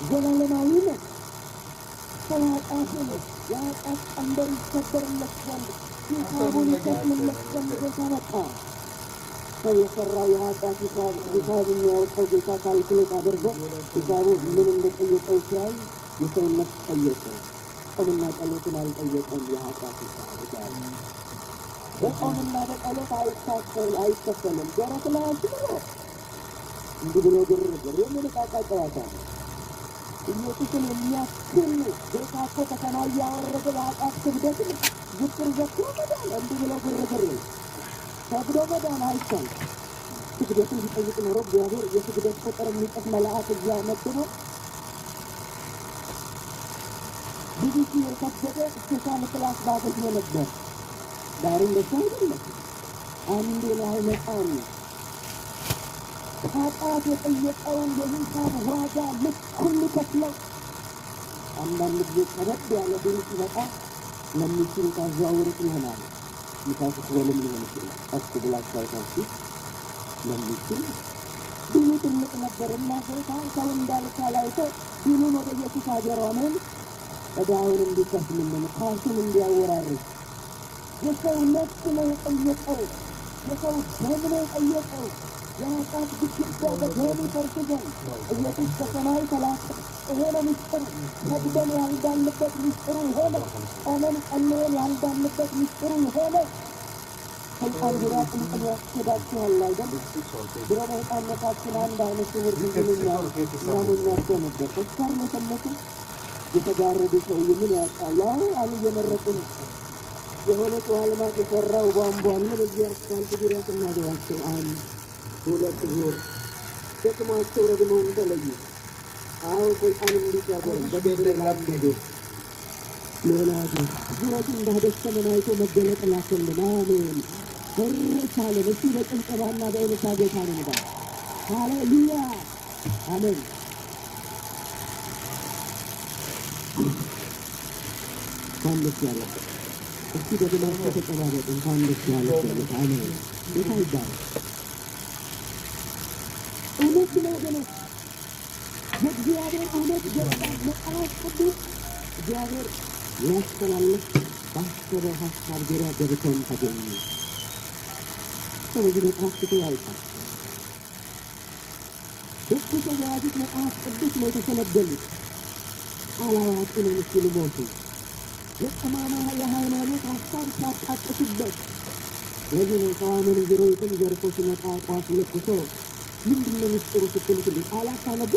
ዘላለማዊ ነው። ከኃጢአቱ የኃጢአት ቀንበር ይሰበርለት ዘንድ ሂሳቡን ይከፍልለት ዘንድ ጌታ መጣ። ሰው የሠራው የኃጢአት ሂሳብ የሚያወጣው ጌታ ካልኩሌት አድርጎ ሂሳቡ ምን እንደጠየቀው ሲያይ የሰውን ነፍስ ጠየቀ። ጾምና ጸሎትን አልጠየቀም። የኃጢአት ሂሳብ ጋር በጾምና በጸሎት አይከፈልም። ደረት ላይ አስብሎ እንዲህ ብሎ ግርግር የምንቃቃ ጨዋታ ነው። ኢየሱስን የሚያክል ጌታ እኮ ከሰማይ ያወረደ የኃጢአት ክብደትን ዝቅር ዘክሮ መዳን እንዲህ ብሎ ግርግር ሰግዶ መዳን አይቻልም። ስግደትን ቢጠይቅ ኖሮ እግዚአብሔር የስግደት ቁጥር የሚጽፍ መልአክ እዚያ መድቦ ቢቢሲ የከበደ ስፔሻል ክላስ ባገኘ ነበር። ዳሩ እንደሱ አይደለም። አንዴ ላይ መጣን ኃጢአት የጠየቀውን የሂሳብ ዋጋ ልኩን ሊከፍለው። አንዳንድ ጊዜ ከበድ ያለ ድል ሲመጣ ለሚችሉ ታዘዋውሩት ይሆናል። ሚታስት ወለም ሊሆን ይችላል። ቀስ ብላችሁ አይታችሁ ለሚችል ድሉ ትልቅ ነበርና ጌታ ሰው እንዳልቻለ አይቶ ድሉን ወደ ኢየሱስ አገሯንን ዕዳውን እንዲከፍልልን ካሱን እንዲያወራርድ የሰው ነፍስ ነው የጠየቀው። የሰው ደም ነው የጠየቀው። የኃጢአት ግድግዳ በደም ይፈርስ ዘንድ ኢየሱስ ከሰማይ ተላከ። ይሄ ነው ምስጢሩ። ሰግደን ያልዳንበት ምስጢሩ ይሄ ነው። ጾመን ጸልየን ያልዳንበት ምስጢሩ ይሄ ነው። ሰይጣን ዙሪያ ጥምጥም ያስኬዳችኋል አይደል? ድሮ በሕፃንነታችን አንድ አይነት ስውር ድንግልኛ እናሞኛቸው ነበር። ተስካር መሰለቱ የተጋረዱ ሰውዬ ምን ያውቃል? ያው አሉ እየመረጡ ነው የሆነ ጨዋልማት የሠራው ቧንቧን በዚህ አስፋልት ዙሪያ ስናገባቸው አንድ ሁለት ዙር ደክሟቸው ረግመውን ተለዩ። አዎ ሰይጣን እንዲያደር በገደል ላምሄዱ ሌላ ግን ዙረቱ እንዳደሰመን አይቶ መገለጥ ላከልን። አሜን እርሳለን። እሱ በጭንቀባና በእውነታ ጌታ ነው ዳ ሃሌሉያ አሜን። እንኳን ደስ ያለበት እስቲ ደግማችሁ ተጠባበቁ። እንኳን ደስ ያለበት አሜን። ጌታ ይባረክ። እውነት ነው ወገኖች፣ የእግዚአብሔር እውነት ገባን። መጽሐፍ ቅዱስ እግዚአብሔር ያስተላለፍ ባሰበው ሀሳብ ዙሪያ ገብተን ተገኙ። ስለዚህ መጽሐፍ ቅዱስ ያልቃል። እሱ ተዘጋጁት። መጽሐፍ ቅዱስ ነው የተሰነገሉት። አላዋቂ ነው ሲሉ ሞቱ። የጠማማ የሃይማኖት ሀሳብ ሲያጣቅሱበት ለዚህ ነው ሰዋምን ዜሮይትን ዘርፎ ሲመጣ ቋፍ ለኩሶ ምንድነው ምስጢሩ ስትሉት አላካነብ